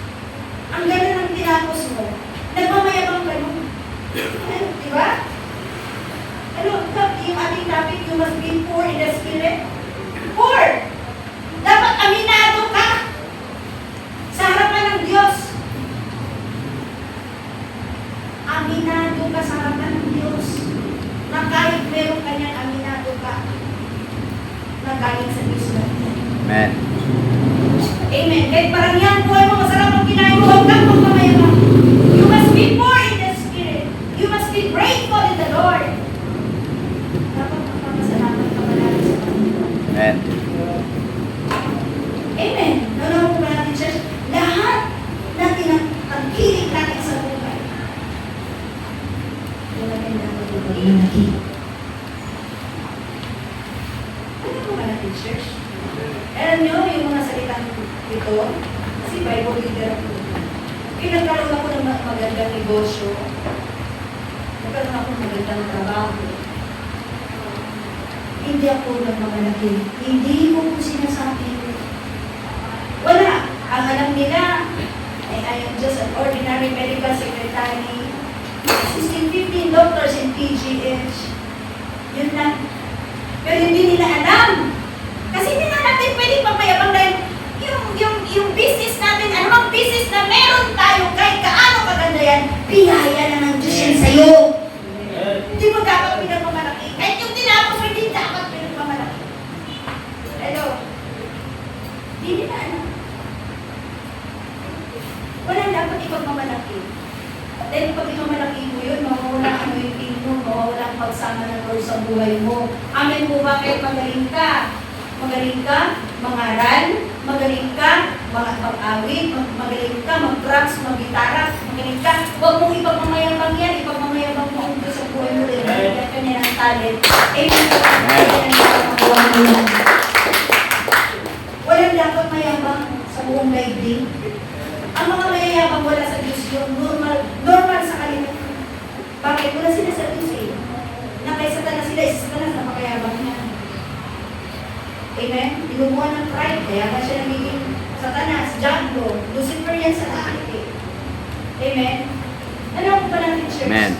ang ganda ng tinapos mo, nagmamayabang ka mo. Ano, di ba? Ano, yung ating topic, you must be poor in the spirit. Poor! Dapat aminado ka sa harapan ng Diyos. Aminado ka sa harapan ng Diyos na kahit meron kanyang aminado ka na galing sa Diyos natin. Amen. Amen. Kahit parang yan, buhay mo, masarap ang kinain mo, huwag kang magpamayabang. You must be poor in the spirit. You must be grateful in the Lord. Dapat magpapasalamat ka palagi sa Panginoon. Amen. Amen. Nalaw po ba natin, church? Lahat natin ang kilig natin sa buhay. Wala kayo dapat yung pag-inaki. Ano po ba natin, church? Alam nyo, yung mga salitang ito, kasi Bible reader ako. Pinagkaroon ako ng magandang negosyo. Nagkaroon ako ng magandang trabaho. Hindi ako nagmamalaki. Hindi ko po sinasabi. Wala. Ang alam nila, I am just an ordinary medical secretary. Assisting 15 doctors in PGH. Yun lang. Pero hindi nila alam. Kasi hindi na natin pwedeng magmayabang dahil yung business natin, anumang business na meron tayo, kahit kaano kaganda yan, biyaya na ng Diyos yan sa'yo. Hindi mo dapat pinagmamalaki. Kahit yung tinapos mo, hindi dapat pinagmamalaki. Hello? Hindi nila alam. Walang dapat ipagmamalaki. Dahil pag ipagmamalaki mo yun, mawawala ang anointing mo, mawawala ang pagsama ng Lord sa buhay mo. Amen po ba? Kahit magaling ka. Magaling ka, mangaral, magaling ka, mag-awit, magaling ka, mag-drugs, mag-gitara, magaling ka. Huwag mong ipagmamayabang yan, ipagmamayabang mo ang Diyos sa buhay mo rin. Kaya kanya ng talent. Amen. Walang dapat mayabang sa buong daigdig. Ang mga mayayabang wala sa Diyos yung normal sa kanila. Bakit? Wala sila sa Diyos eh. Na kay Satanas sila, isa Satanas na makayabang niya. Amen? Tinumuhan ng pride, kaya ba siya nagiging Satanas, Diablo, Lucifer yan sa langit eh. Amen? Ano po ba natin, church? Amen.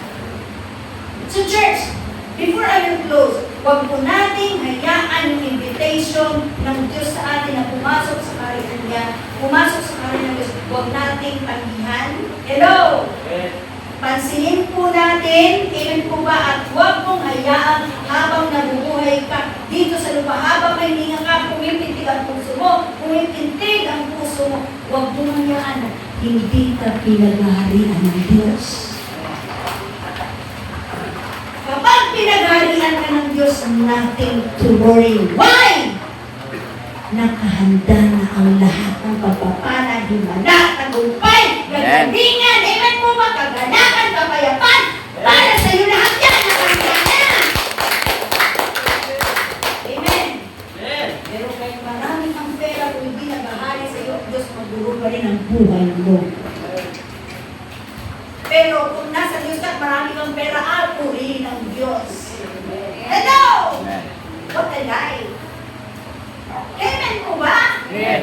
So church, before I will close, huwag po nating hayaan yung invitation ng Diyos sa atin na pumasok sa kaharian niya, pumasok sa kaharian ng Diyos, huwag nating tanggihan. Hello! Pansinin po natin, amen po ba, at huwag mong hayaan habang nabubuhay ka dito sa lupa, habang may hinga ka, pumipintig ang puso mo, pumipintig ang puso mo, huwag mong hayaan, hindi ka pinaghaharian ng Diyos. Kapag pinaghaharian ka ng Diyos, nothing to worry. Why? Nakahanda na ang lahat ng pagpapala, himala, tagumpay, gagalingan, amen po ba, kaganakan, kapayapan, para sa iyo lahat yan, nakahanda na. Amen. Pero kahit marami kang pera, kung hindi naghahari sa iyo, Diyos, magduro pa rin ang buhay mo. Pero kung nasa Diyos ka, marami kang pera, purihin ang Diyos. Hello! What a lie. Amen po ba? Amen.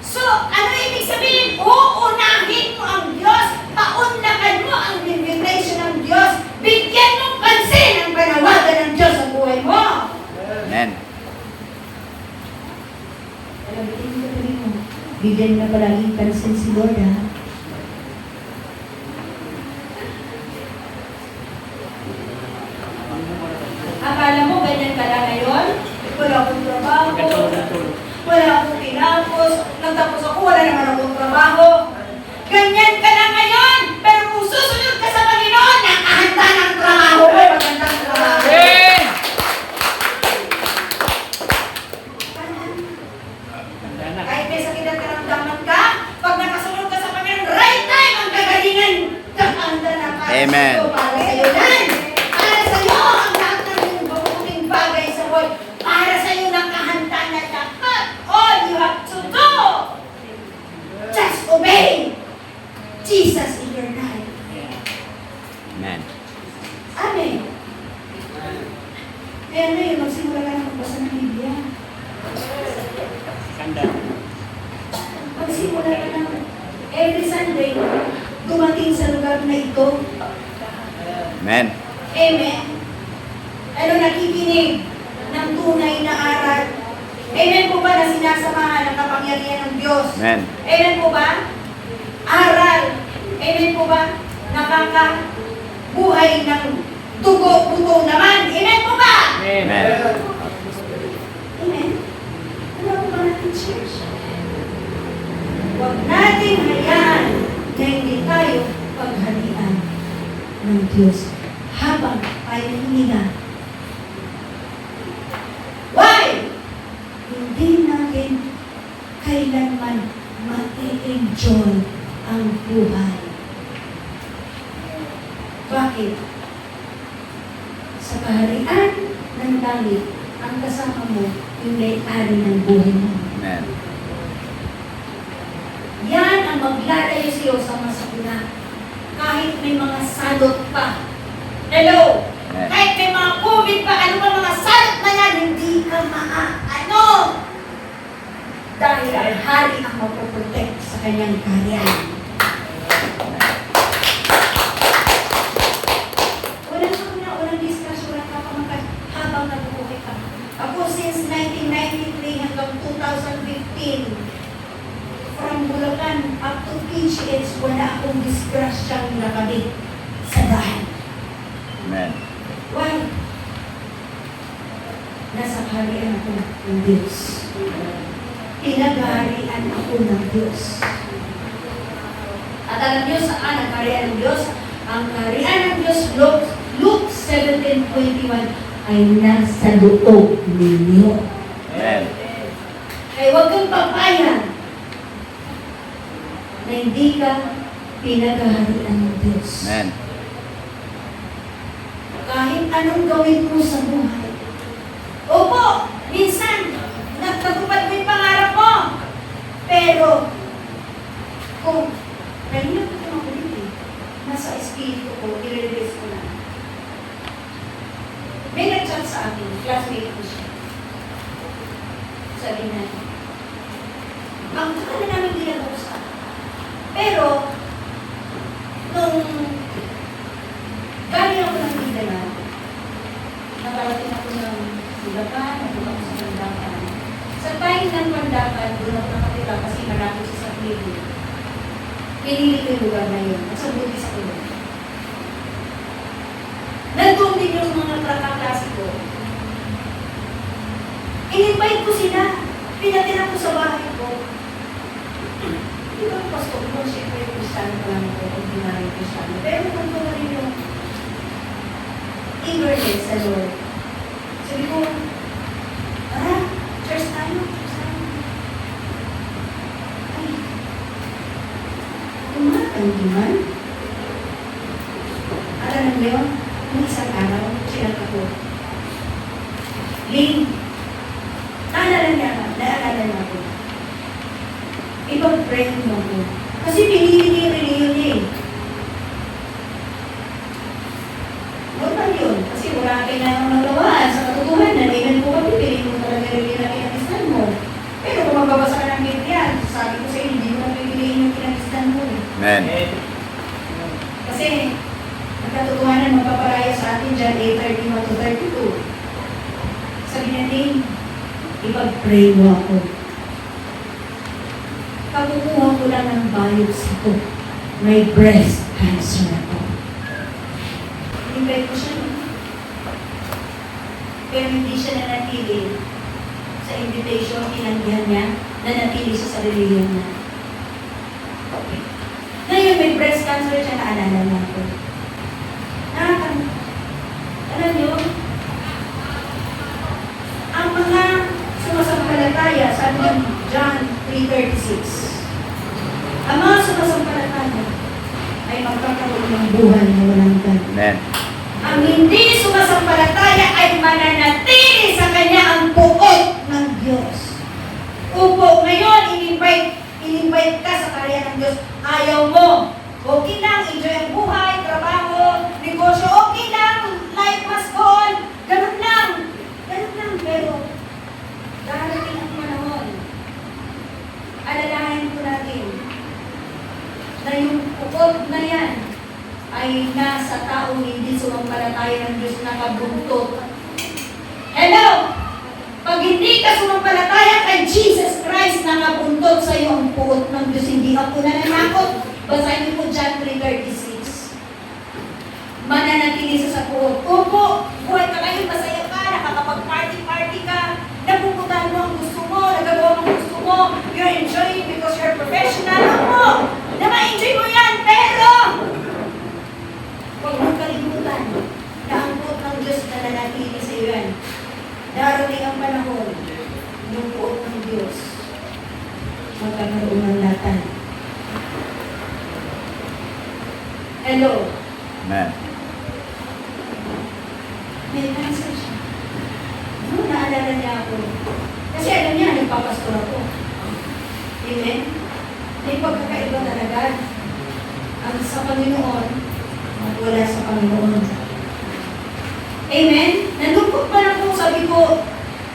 So, ano ibig sabihin? Uunahin mo ang Diyos, paunlakan mo ang invitation ng Diyos, bigyan mong pansin ang panawagan ng Diyos sa buhay mo. Amen. Bigyan na palaging pansin si Lord, ha? Akala mo ganyan ka lang ngayon? Wala akong trabaho. Wala akong tinapos. Nagtapos ako, wala naman akong trabaho. Ganyan ka lang ngayon. Pero kung susunod ka sa Panginoon, nakahanda ng trabaho mo. Magandang trabaho. Kahit may sakit at karamdaman ka, pag nakasunod ka sa Panginoon, right time ang kagalingan. Nakahanda na para Amen. sa iyo. Para sa iyo yan. Para sa iyo ang lahat ng iyong Kaya ngayon, magsimula ka na magbasa ng Biblia. Magsimula ka na. Every Sunday, dumating sa lugar na ito. Amen. Amen. Ano, nakikinig ng tunay na aral. Amen po ba na sinasamahan ng kapangyarihan ng Diyos? Amen. Amen po ba? Aral. Amen po ba? Nakakabuhay ng dugo, buto naman. Amen po ba? Amen. Amen. Ano po ba natin, church? Huwag natin hayaan na hindi tayo paghalian ng Diyos habang tayo hininga. Why? Hindi natin kailanman ma-enjoy ang buhay. Bakit? Sa kaharian ng langit, ang kasama mo yung may-ari ng buhay mo. Amen. Yan ang maglalayo sa iyo sa mga sakuna. Kahit may mga salot pa. Hello? Amen. Kahit may mga COVID pa, ano ba mga salot na yan, hindi ka maaano. Dahil ang hari ang magpoprotect sa kanyang kaharian. Walang sakuna, walang discussion, walang kapamakan habang nabubuhay ka. Ako since 1993 hanggang 2015, from Bulacan up to PGH, wala akong disgrasyang nakabit sa daan. Amen. Why? Nasa kaharian ako ng Diyos. Pinag-aharian ako ng Diyos. At alam niyo saan ang kaharian ng Diyos? Ang kaharian ng Diyos, Luke 17:21, ay nasa loob ninyo. Amen. Kaya huwag kang papayag na hindi ka pinag-aharian ng Diyos. Amen. Kahit anong gawin mo sa buhay. Opo, minsan, natutupad mo yung pangarap mo. Pero, kung, kanina ko kumakulit eh, nasa espiritu ko, i-release ko na. May nag-chat sa akin, classmate ko siya. Sabi na, ang tagal na namin ginagawa sa akin. Pero, nung galing ako ng Mindanao, nakarating ako ng Bulacan, nandun ako sa Pandakan. Sa bayan ng Pandakan, doon ako nakatira kasi malapit siya sa Cleveland. Pinili ko yung lugar na yun, at sa buti sa ulo. Nandun din yung mga kaklase ko. In-invite ko sila, pinatira ko sa bahay ko. Di ba, pastor ko, siyempre, Kristiyano pa lang ako, ordinary Kristiyano. Pero kung ko na rin yung eagerness sa Lord. Sabi ko, church tayo. Ay, tumatanggiman. Alam niyo, nung isang araw, sinat ako. Ling, naalala niya ako. Ibang friend mo ko. Kasi pinili niya yung reliyon niya eh. Normal yun. Kasi wala kailangan magawa. Sa katotohanan, even po kami, piliin mo talaga reliyon na kinagistan mo. Pero kung magbabasa ka ng Biblia, sabi ko sa iyo, hindi mo na pipiliin yung kinagistan mo eh. Amen. Kasi, ang katotohanan magpaparaya sa atin dyan, 8:31 to 32. Sabi niya, Ding, ipag-pray mo ako. Pagkukuha ko lang ng biopsy ko, may breast cancer ako. Invite ko siya. Pero hindi siya nanatili sa invitation, tinanggihan niya, nanatili siya sa religion niya. Okay. Ngayon, may breast cancer siya, naalala mo ako. Alam niyo, ang mga sumasampalataya, sabi ng John 3:36, ang mga sumasampalataya ay magkakaroon ng buhay na walang hanggan. Amen. Ang hindi sumasampalataya ay mananatili sa kanya ang buot ng Diyos. Upo, ngayon, in-invite ka sa karya ng Diyos. Ayaw mo. Okay lang, enjoy ang buhay, trabaho, negosyo, okay lang, life must go on. Ganun lang. nakabuntot sa iyo ang puot ng Diyos. Hindi ako nananakot. Basahin niyo po John 3:36. Mananatili sa puot. Opo, buhay ka kayo, masaya ka, nakakapag-party-party ka, napupuntahan mo ang gusto mo, nagagawa mo ang gusto mo, you're enjoying because you're professional. Opo, na ma-enjoy mo yan, pero huwag mong kalimutan na ang puot ng Diyos na nanatili sa iyo yan. Darating ang panahon, yung puot ng Diyos, magkakaroon ng latan. Hello? Amen. May cancer siya. No, naalala niya ako. Kasi alam niya, nagpapastor ako. Amen? May pagkakaiba talaga. Ang sa Panginoon, at wala sa Panginoon. Amen? Nalungkot pa lang po, sabi ko,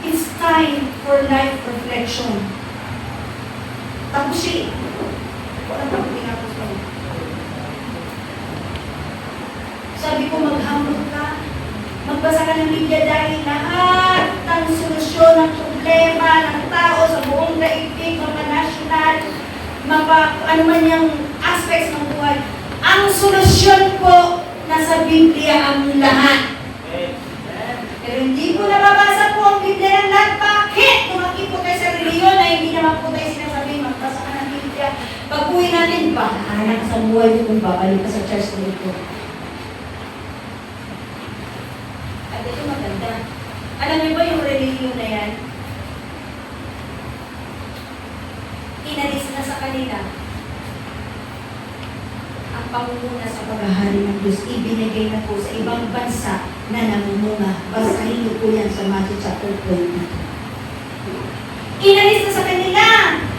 it's time for life reflection. Tapos siya. Walang pang pinapos ko. Sabi ko, maghamot ka. Magbasa ka ng Biblia dahil lahat ng solusyon ng problema ng tao sa buong daigdig, mga national, ano man yung aspects ng buhay, ang solusyon po nasa Biblia ang lahat. Pero hindi po nababasa po ang Biblia ng lahat. Bakit? Tumaki po tayo sa reliyon na hindi naman po tayo sinasabi, magbasa ka ng Biblia. Pag-uwi natin, bahala ka sa buhay mo kung babalik ka sa church nito. At ito maganda. Alam niyo ba yung reliyon na yan? Inalis na sa kanila ang pangunguna sa paghahari ng Diyos. Ibinigay na po sa ibang bansa na namumuna. Basahin niyo po yan sa Matthew chapter 20. Inalis na sa kanila.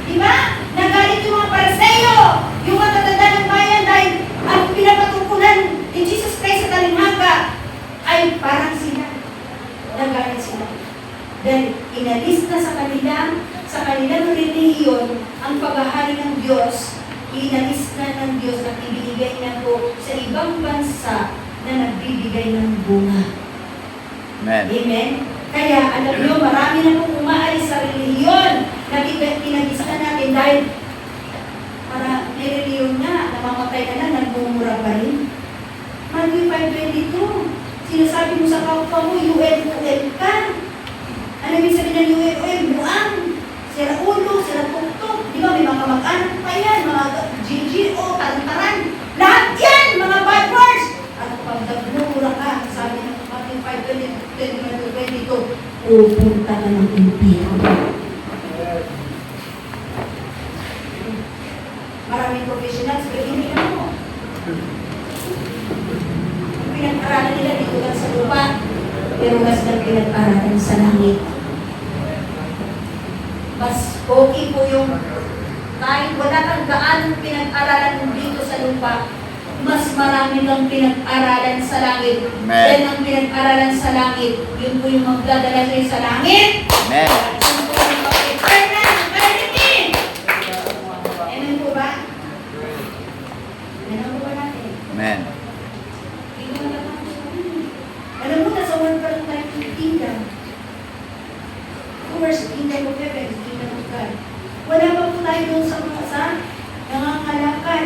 Di ba? Nagalit yung mga Pariseo, yung matatanda ng bayan dahil ang pinapatukunan ni Jesus Christ sa talinghaga ay parang sila. Nagalit sila. Dahil inalis na sa kanilang relihiyon, ang paghahari ng Diyos, inalis na ng Diyos at ibinigay na po sa ibang bansa na nagbibigay ng bunga. Amen. Amen? Kaya alam nyo, marami na pong umaalis sa relihiyon na pinag-isa natin dahil para may relihiyon nga, namamatay ka na, nagmumura pa rin. Matthew 5:22, sinasabi mo sa kapwa mo, UL ka. Ano yung sabi ng UL? Buang, sira ulo, sira tuktok. Di ba, may mga mag-anak pa yan, mga GGO, tarantaran. Lahat yan, mga bad words. At pag nagmumura ka, sabi ng Matthew 5:22, pupunta ka ng impyerno. Maraming professionals, pero hindi na mo. Pinag-aralan nila dito lang sa lupa, pero mas na pinag-aralan sa langit. Mas okay po yung kahit wala kang gaanong pinag-aralan dito sa lupa, mas marami kang pinag-aralan sa langit. Yan ang pinag-aralan sa langit. Yun po yung magdadala sa'yo sa langit. Amen. Yun po yung mag-eternal eternity. Amen po ba? Amen po ba natin? Amen. Alam mo, nasa one pa lang tayo ng kingdom. First, kingdom of heaven, kingdom of God. Wala pa po tayo doon sa mga nangangalakal.